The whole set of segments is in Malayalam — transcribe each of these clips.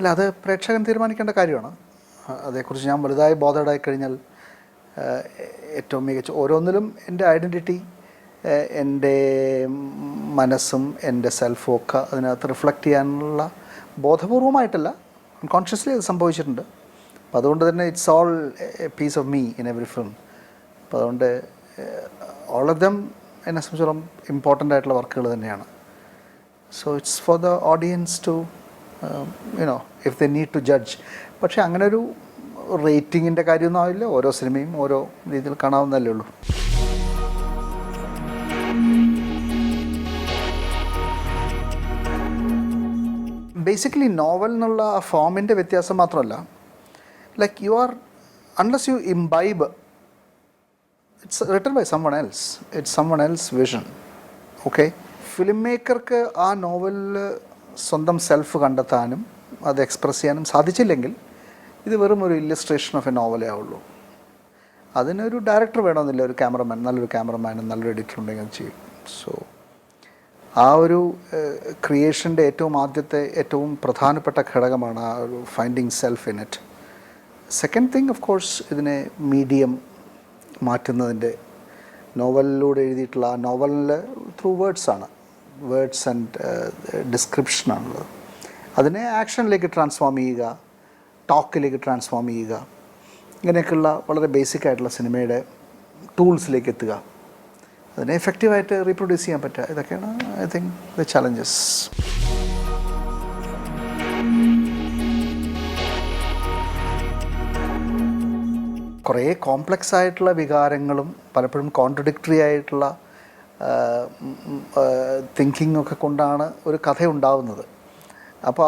അല്ല, അത് പ്രേക്ഷകൻ തീരുമാനിക്കേണ്ട കാര്യമാണ്. അതേക്കുറിച്ച് ഞാൻ വലുതായി ബോധേഡായി കഴിഞ്ഞാൽ ഏറ്റവും മികച്ച ഓരോന്നിലും എൻ്റെ ഐഡൻറ്റിറ്റി, എൻ്റെ മനസ്സും എൻ്റെ സെൽഫും ഒക്കെ അതിനകത്ത് റിഫ്ലക്റ്റ് ചെയ്യാനുള്ള ബോധപൂർവമായിട്ടല്ല, അൺകോൺഷ്യസ്ലി അത് സംഭവിച്ചിട്ടുണ്ട്. അപ്പോൾ അതുകൊണ്ട് തന്നെ it's all a piece of me in every film. അപ്പോൾ അതുകൊണ്ട് ഓൾ ഓഫ് ദം എന്നെ സംബന്ധിച്ചോളം ഇമ്പോർട്ടൻ്റ് ആയിട്ടുള്ള വർക്കുകൾ തന്നെയാണ്. So it's for the audience to you know if they need to judge. പക്ഷേ അങ്ങനെ ഒരു റേറ്റിങ്ങിൻ്റെ കാര്യമൊന്നും ആവില്ല. ഓരോ സിനിമയും ഓരോ രീതിയിൽ കാണാവുന്നതല്ലേ ഉള്ളൂ. ബേസിക്കലി നോവൽ എന്നുള്ള ആ ഫോമിൻ്റെ വ്യത്യാസം മാത്രമല്ല, like you are unless you imbibe, it's written by someone else, it's someone else vision. Okay, film മേക്കർക്ക് ആ നോവലിൽ സ്വന്തം സെൽഫ് കണ്ടെത്താനും അത് എക്സ്പ്രസ് ചെയ്യാനും സാധിച്ചില്ലെങ്കിൽ ഇത് വെറും ഒരു ഇല്ലസ്ട്രേഷൻ ഓഫ് എ നോവലേ ആവുള്ളൂ. അതിനൊരു ഡയറക്ടർ വേണമെന്നില്ല, ഒരു ക്യാമറമാൻ, നല്ലൊരു ക്യാമറമാനും നല്ലൊരു എഡിറ്റർ ഉണ്ടെങ്കിൽ അത് ചെയ്യും. സോ ആ ഒരു ക്രിയേഷൻ്റെ ഏറ്റവും ആദ്യത്തെ ഏറ്റവും പ്രധാനപ്പെട്ട ഘടകമാണ് ആ ഒരു finding self in it. Second thing of course ഇതിനെ മീഡിയം മാറ്റുന്നതിൻ്റെ, നോവലിലൂടെ എഴുതിയിട്ടുള്ള ആ നോവലിൽ ത്രൂ വേർഡ്സാണ്, വേർഡ്സ് ആൻഡ് ഡിസ്ക്രിപ്ഷനാണുള്ളത്. അതിനെ ആക്ഷനിലേക്ക് ട്രാൻസ്ഫോം ചെയ്യുക, ടോക്കിലേക്ക് ട്രാൻസ്ഫോം ചെയ്യുക, ഇങ്ങനെയൊക്കെയുള്ള വളരെ ബേസിക് ആയിട്ടുള്ള സിനിമയുടെ ടൂൾസിലേക്ക് എത്തുക, അതിനെ എഫക്റ്റീവായിട്ട് റീപ്രൊഡ്യൂസ് ചെയ്യാൻ പറ്റുക. ഇതൊക്കെയാണ് ഐ തിങ്ക് ദ ചലഞ്ചസ്. കുറേ കോംപ്ലക്സ് ആയിട്ടുള്ള വികാരങ്ങളും പലപ്പോഴും കോൺട്രഡിക്ടറി ആയിട്ടുള്ള തിങ്കിങ് ഒക്കെ കൊണ്ടാണ് ഒരു കഥ ഉണ്ടാവുന്നത്. അപ്പോൾ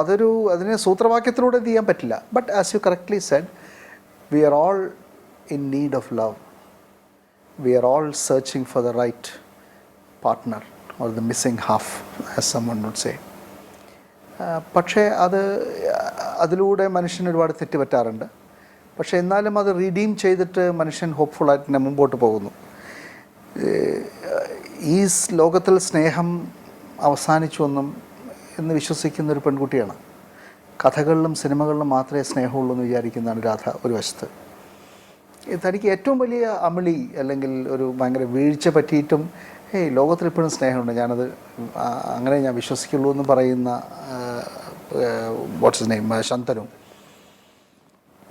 അതിനെ സൂത്രവാക്യത്തിലൂടെ ചെയ്യാൻ പറ്റില്ല. But as you correctly said, we are all in need of love. We are all searching for the right partner or the missing half, as someone would say. പക്ഷേ അതിലൂടെ മനുഷ്യന് ഒരുപാട് തെറ്റ് പറ്റാറുണ്ട്. പക്ഷേ എന്നാലും അത് റീഡീം ചെയ്തിട്ട് മനുഷ്യൻ ഹോപ്പ്ഫുള്ളായിട്ട് തന്നെ മുമ്പോട്ട് പോകുന്നു. ഈ ലോകത്തിൽ സ്നേഹം അവസാനിച്ചു എന്ന് വിശ്വസിക്കുന്നൊരു പെൺകുട്ടിയാണ്. കഥകളിലും സിനിമകളിലും മാത്രമേ സ്നേഹമുള്ളൂ എന്ന് വിചാരിക്കുന്നതാണ് രാധ ഒരു വശത്ത്. തനിക്ക് ഏറ്റവും വലിയ അമിളി അല്ലെങ്കിൽ ഒരു ഭയങ്കര വീഴ്ച പറ്റിയിട്ടും ലോകത്തിൽ ഇപ്പോഴും സ്നേഹമുണ്ട്, ഞാനത് അങ്ങനെ ഞാൻ വിശ്വസിക്കുള്ളൂ എന്ന് പറയുന്ന വാട്ട്സ് നെയിം ശന്തനു.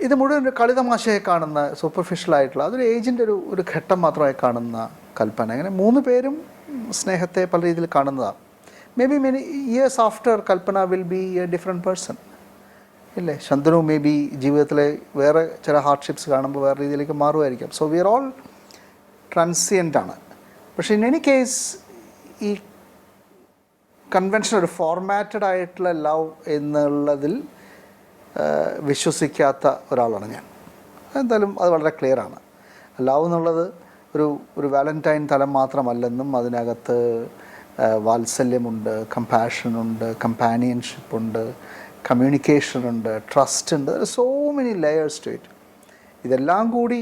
ഇത് മുഴുവൻ ഒരു കളിതമാശയെ കാണുന്ന സൂപ്പർഫിഷ്യലായിട്ടുള്ള അതൊരു ഏജിൻ്റെ ഒരു ഘട്ടം മാത്രമായി കാണുന്ന കൽപ്പന. അങ്ങനെ മൂന്ന് പേരും സ്നേഹത്തെ പല രീതിയിൽ കാണുന്നതാണ്. May be many years after Kalpana will be A different person ഇല്ലേ. ശന്തനു മേ ബി ജീവിതത്തിലെ വേറെ ചില ഹാർഡ്ഷിപ്സ് കാണുമ്പോൾ വേറെ രീതിയിലേക്ക് മാറുമായിരിക്കാം. So we are all transient ആണ്. പക്ഷേ ഇൻ എനി കേസ് ഈ കൺവെൻഷൻ ഒരു ഫോർമാറ്റഡ് ആയിട്ടുള്ള ലവ് എന്നുള്ളതിൽ വിശ്വസിക്കാത്ത ഒരാളാണ് ഞാൻ. എന്തായാലും അത് വളരെ ക്ലിയറാണ്. ലവ് എന്നുള്ളത് ഒരു വാലന്റൈൻ തലം മാത്രമല്ലെന്നും അതിനകത്ത് വാത്സല്യമുണ്ട്, കമ്പാഷനുണ്ട്, കമ്പാനിയൻഷിപ്പുണ്ട്, കമ്മ്യൂണിക്കേഷനുണ്ട്, ട്രസ്റ്റ് ഉണ്ട്. So many layers to it. ഇതെല്ലാം കൂടി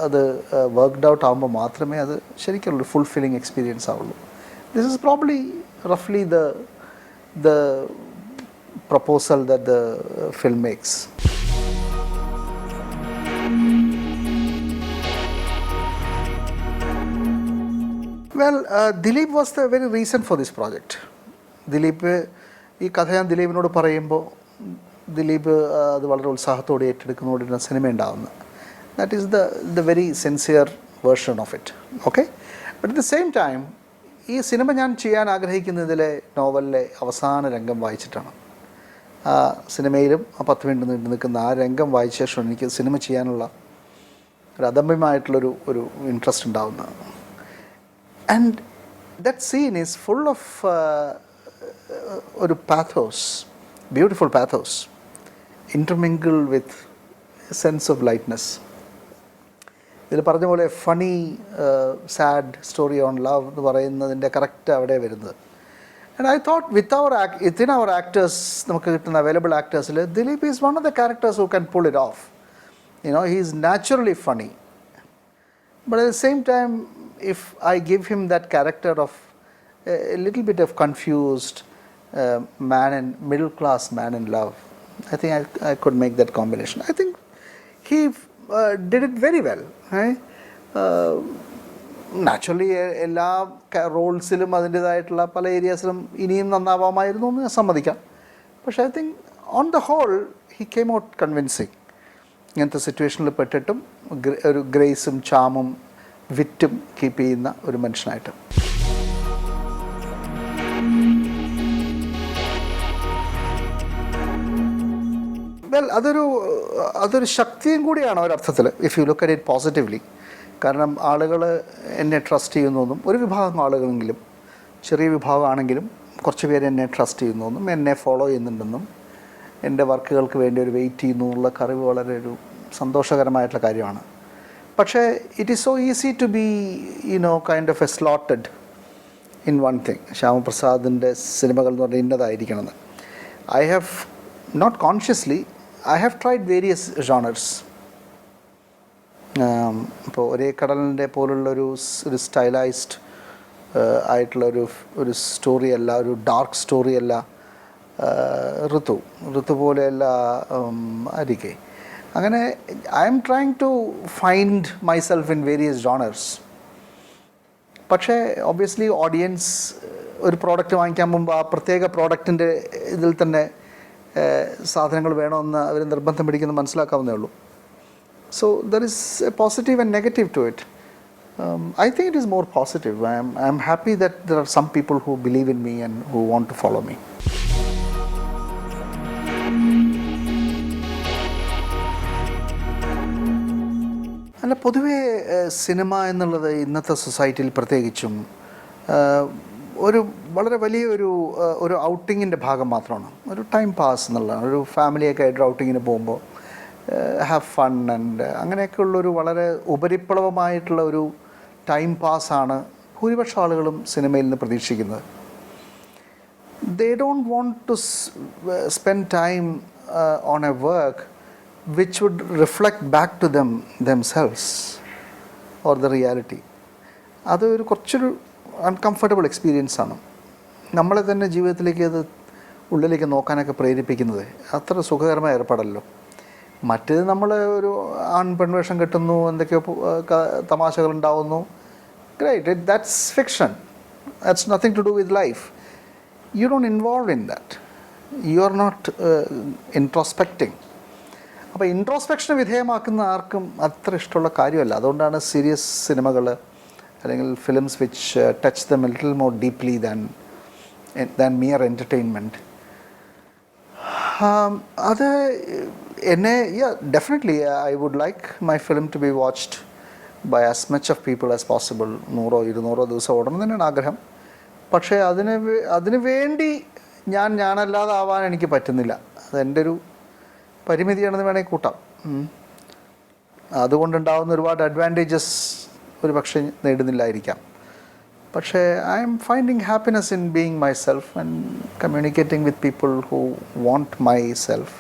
അത് വർക്ക്ഡ് ഔട്ട് ആകുമ്പോൾ മാത്രമേ അത് ശരിക്കുള്ളൊരു ഫുൾഫില്ലിംഗ് എക്സ്പീരിയൻസ് ആവുള്ളൂ. ദിസ് ഈസ് പ്രോബ്ലി റഫ്ലി the proposal that the film makes. Well, Dileep was the very reason for this project. ഈ കഥ ഞാൻ ദിലീപിനോട് പറയുമ്പോൾ ദിലീപ് അത് വളരെ ഉത്സാഹത്തോടെ ഏറ്റെടുക്കുന്നതോടെ സിനിമ ഉണ്ടാകുന്നത്. That is the very sincere version of it. Okay, but at the same time ഈ സിനിമ ഞാൻ ചെയ്യാൻ ആഗ്രഹിക്കുന്നതിലെ നോവലിലെ അവസാന രംഗം വായിച്ചിട്ടാണ്. ആ സിനിമയിലും ആ 10 മിനിറ്റ് നീണ്ടു നിൽക്കുന്ന ആ രംഗം വായിച്ച ശേഷം എനിക്ക് സിനിമ ചെയ്യാനുള്ള ഒരു അദമ്യമായിട്ടുള്ളൊരു ഇൻട്രസ്റ്റ് ഉണ്ടാകുന്നത്. And that scene is full of ഒരു pathos, beautiful pathos intermingled with sense of lightness. ഇതിൽ പറഞ്ഞ പോലെ funny sad story on love എന്ന് പറയുന്നതിൻ്റെ കറക്റ്റ് അവിടെ വരുന്നത്. And I thought within our actors, നമുക്ക് കിട്ടുന്ന അവൈലബിൾ ആക്ടേഴ്സിൽ Dileep is one of the characters who can pull it off. He is naturally funny. But at the same time, if I give him that character of a little bit of confused middle class man in love, I think I could make that combination. I think he did it very well. Right? Naturally എല്ലാ റോൾസിലും അതിൻ്റേതായിട്ടുള്ള പല ഏരിയാസിലും ഇനിയും നന്നാവാമായിരുന്നു എന്ന് ഞാൻ സമ്മതിക്കാം. പക്ഷേ I think on the whole he came out convincing. ഇങ്ങനത്തെ സിറ്റുവേഷനിൽ പെട്ടിട്ടും ഒരു ഗ്രേസും ചാമും വിറ്റും കീപ്പ് ചെയ്യുന്ന ഒരു മനുഷ്യനായിട്ട്. വെൽ അതൊരു ശക്തിയും കൂടിയാണ് ഒരർത്ഥത്തിൽ, if you look at it positively. കാരണം ആളുകൾ എന്നെ ട്രസ്റ്റ് ചെയ്യുന്നതും, ഒരു വിഭാഗം ആളുകളെങ്കിലും, ചെറിയ വിഭാഗമാണെങ്കിലും കുറച്ച് പേര് എന്നെ ട്രസ്റ്റ് ചെയ്യുന്നതെന്നും എന്നെ ഫോളോ ചെയ്യുന്നുണ്ടെന്നും എൻ്റെ വർക്കുകൾക്ക് വേണ്ടി ഒരു വെയിറ്റ് ചെയ്യുന്നു എന്നുള്ള അറിവ് വളരെ ഒരു സന്തോഷകരമായിട്ടുള്ള കാര്യമാണ്. പക്ഷേ it is so easy to be kind of a slotted in one thing. ശ്യാമപ്രസാദിൻ്റെ സിനിമകൾ എന്ന് പറഞ്ഞാൽ ഇന്നതായിരിക്കണമെന്ന്. I have not consciously, I have tried various genres. ഇപ്പോൾ ഒരേ കടലിൻ്റെ പോലുള്ളൊരു സ്റ്റൈലൈസ്ഡ് ആയിട്ടുള്ള സ്റ്റോറിയല്ല, ഒരു ഡാർക്ക് സ്റ്റോറിയല്ല ഋതു പോലെയല്ല അരികെ. അങ്ങനെ I am trying to find myself in various genres. പക്ഷേ ഒബ്വിയസ്ലി ഓഡിയൻസ് ഒരു പ്രോഡക്റ്റ് വാങ്ങിക്കാൻ മുമ്പ് ആ പ്രത്യേക പ്രോഡക്റ്റിൻ്റെ ഇതിൽ തന്നെ സാധനങ്ങൾ വേണമെന്ന് അവർ നിർബന്ധം പിടിക്കുന്നത് മനസ്സിലാക്കാവുന്നേ ഉള്ളൂ. So there is a positive and negative to it. I think it is more positive. I am happy that there are some people who believe in me and who want to follow me. അല്ല, പൊതുവേ സിനിമ എന്നുള്ളത് ഇന്നത്തെ സൊസൈറ്റിയിൽ പ്രത്യേകിച്ചും ഒരു വളരെ വലിയൊരു ഔട്ടിങ്ങിൻ്റെ ഭാഗം മാത്രമാണ്. ഒരു ടൈം പാസ് എന്നുള്ളതാണ്. ഒരു ഫാമിലിയൊക്കെ ആയിട്ട് ഔട്ടിങ്ങിന് പോകുമ്പോൾ ഹാവ് ഫൺ ആൻഡ് അങ്ങനെയൊക്കെ ഉള്ളൊരു വളരെ ഉപരിപ്ലവമായിട്ടുള്ള ഒരു ടൈം പാസ്സാണ് ഭൂരിപക്ഷം ആളുകളും സിനിമയിൽ നിന്ന് പ്രതീക്ഷിക്കുന്നത്. They don't want to spend time on a work which would reflect back to themselves or the reality. അതൊരു കുറച്ചൊരു അൺകംഫർട്ടബിൾ എക്സ്പീരിയൻസ് ആണ്. നമ്മളെ തന്നെ ജീവിതത്തിലേക്ക് അത് ഉള്ളിലേക്ക് നോക്കാനൊക്കെ പ്രേരിപ്പിക്കുന്നത് അത്ര സുഖകരമായ ഏർപ്പാടല്ലോ. മറ്റേത് നമ്മൾ ഒരു പെൺവേഷം കെട്ടുന്നു, എന്തൊക്കെയോ തമാശകൾ ഉണ്ടാവുന്നു, great, that's fiction, that's nothing to do with life. You don't involve in that, you are not introspecting. അപ്പോൾ ഇൻട്രോസ്പെക്ഷന് വിധേയമാക്കുന്ന ആർക്കും അത്ര ഇഷ്ടമുള്ള കാര്യമല്ല. അതുകൊണ്ടാണ് സീരിയസ് സിനിമകൾ അല്ലെങ്കിൽ films which touch them a little more deeply than mere entertainment. അത് എന്നെ definitely I would like my film to be watched by as much of people as possible. 100-200 ദിവസം ഓടണം തന്നെയാണ് ആഗ്രഹം. പക്ഷേ അതിന് വേണ്ടി ഞാനല്ലാതെ ആവാൻ എനിക്ക് പറ്റുന്നില്ല. അതെൻ്റെ ഒരു പരിമിതിയാണെന്ന് വേണമെങ്കിൽ കൂട്ടാം. അതുകൊണ്ടുണ്ടാകുന്ന ഒരുപാട് അഡ്വാൻറ്റേജസ് ഒരു പക്ഷേ നേടുന്നില്ലായിരിക്കാം. പക്ഷേ I M finding happiness in being my self and communicating with people who want my self.